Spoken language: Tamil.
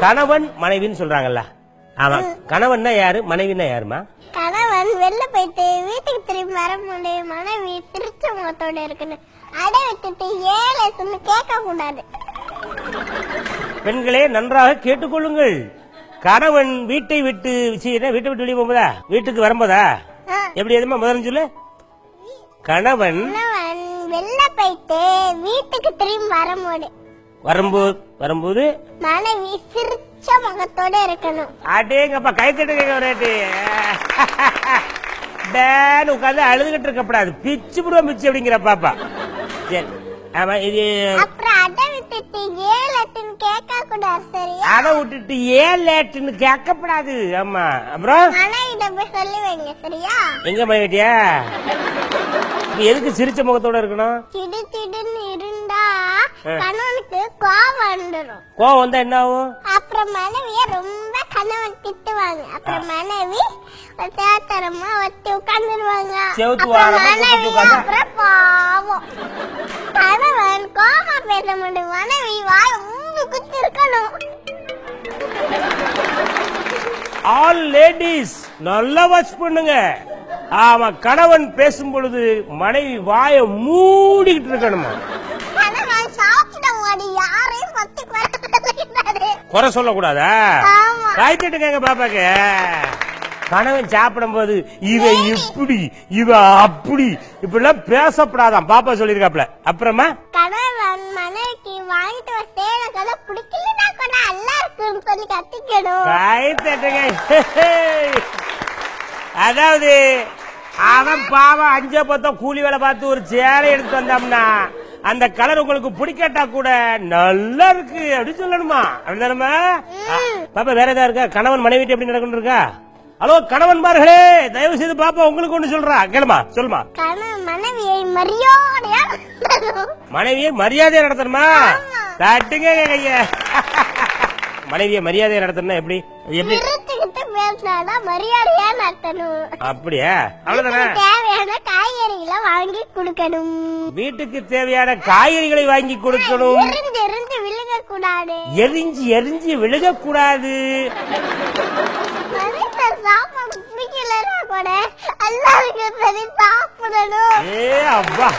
கணவன் மனைவின்னு சொல்றாங்கல்ல. ஆமா, கணவன்னா யாரு, மனைவின்னா யாருமா? கணவன் வெளில போயிட்டு வீட்டுக்கு திரும்பி வர முடியும், மனைவி சிரிச்ச முகத்தோட இருக்கணும். அடை விட்டுட்டு ஏழை சொன்னு கேட்க கூடாது. பெண்களே நன்றாக கேட்டுக்கொள்ளுங்கள். கணவன் வீட்டை விட்டு வெளியே போகும்போதா, வீட்டுக்கு வரும்போதா, எப்படி எதுமா முதல்ல சொல்லு. கணவன் வெளில போயிட்டு வீட்டுக்கு திரும்பி வரும்போது மனைவி சிரிச்ச முகத்தோட இருக்கணும். அடேங்கப்பா, கை தட்டு டேன்னு உட்காந்து அழுதுகிட்டு இருக்கப்படாது, பிச்சு புடுவா பிச்சு அப்படிங்கிற பாப்பா. சரி, ஆமா. இது அப்புறம் அடை விட்டுட்டு ஏழட்டுன்னு கேட்க கூடாது. சரியா? அடை விட்டுட்டு ஏழட்டுன்னு கேட்கப்படாது. ஆமா. அப்புறம் மனைவிட்ட போய் சொல்லி வைங்க. சரியா? எங்க மனைவிட்டியா? எதுக்கு சிரிச்ச முகத்தோட இருக்கணும்? சிடு சிடுன்னு இருந்தா கணவனுக்கு கோவம் வந்துடும். கோவம் வந்தா என்ன ஆகும்? அப்புறம் மனைவிய ரொம்ப கணவன் திட்டுவாங்க. அப்புறம் மனைவி தேத்தரமா வச்சு உட்காந்துருவாங்க. அப்புறம் பாவம் கணவன் கோவமா பேச முடியும், மனைவி வாய் மூணு குத்தி இருக்கணும். ஆல் லேடிஸ் நல்லா வாட்ச் பண்ணுங்க. ஆமா, கணவன் பேசும் பொழுது மனைவி வாய மூடிக்கிட்டு இருக்கணுமா. கணவன் சாப்பிட மாடி யாரையும் பத்தி குறை சொல்லக்கூடாதா? காய்ச்சிட்டுங்க பாப்பாக்கு. கணவன் சாப்பிடும் போது இவன் இப்படி இவன் அப்படி இப்படிலாம் பேசப்படாதான் பாப்பா சொல்லிருக்காப்ல. அப்புறமா கணவன் மனைவிக்கு வாங்கிட்டு வர சேலை கதை பிடிக்கலன்னா கூட நல்லா இருக்குன்னு சொல்லி கத்திக்கணும். காய்ச்சிட்டுங்க. அதாவது அவன் பாவம் 5-10 கூலி வேலை பார்த்து ஒரு சேலை எடுத்து வந்தோம்னா அந்த கலர் உங்களுக்கு பிடிக்கட்டா கூட நல்லா இருக்கு அப்படின்னு சொல்லணுமா? அப்படிதானமா பாப்பா? வேற ஏதாவது இருக்கா? கணவன் மனைவி எப்படி நடக்கணும் இருக்கா? ஹலோ கணவன்மார்களே, தயவு செய்து பாப்பா உங்களுக்கு ஒண்ணு சொல்றா, கேளுமா, சொல்லுமா. மனைவியை மரியாதையா நடத்தணுமா? தட்டுங்க கைய. மனைவியை மரியாதையா நடத்தணும்னா எப்படி? மரியாதையா நடத்தணும். அப்படியா? அவ்வளவுதானே? தேவையான காய்கறிகளை வாங்கி கொடுக்கணும். வீட்டுக்கு தேவையான காய்கறிகளை வாங்கி கொடுக்கணும். எரிஞ்சு விழுகக்கூடாது. எரிஞ்சு விழுகக்கூடாது. சாப்பாடு பிடிக்கலன்னா கூட எல்லாருக்கும் சரி சாப்பிடணும். ஏ அப்பா.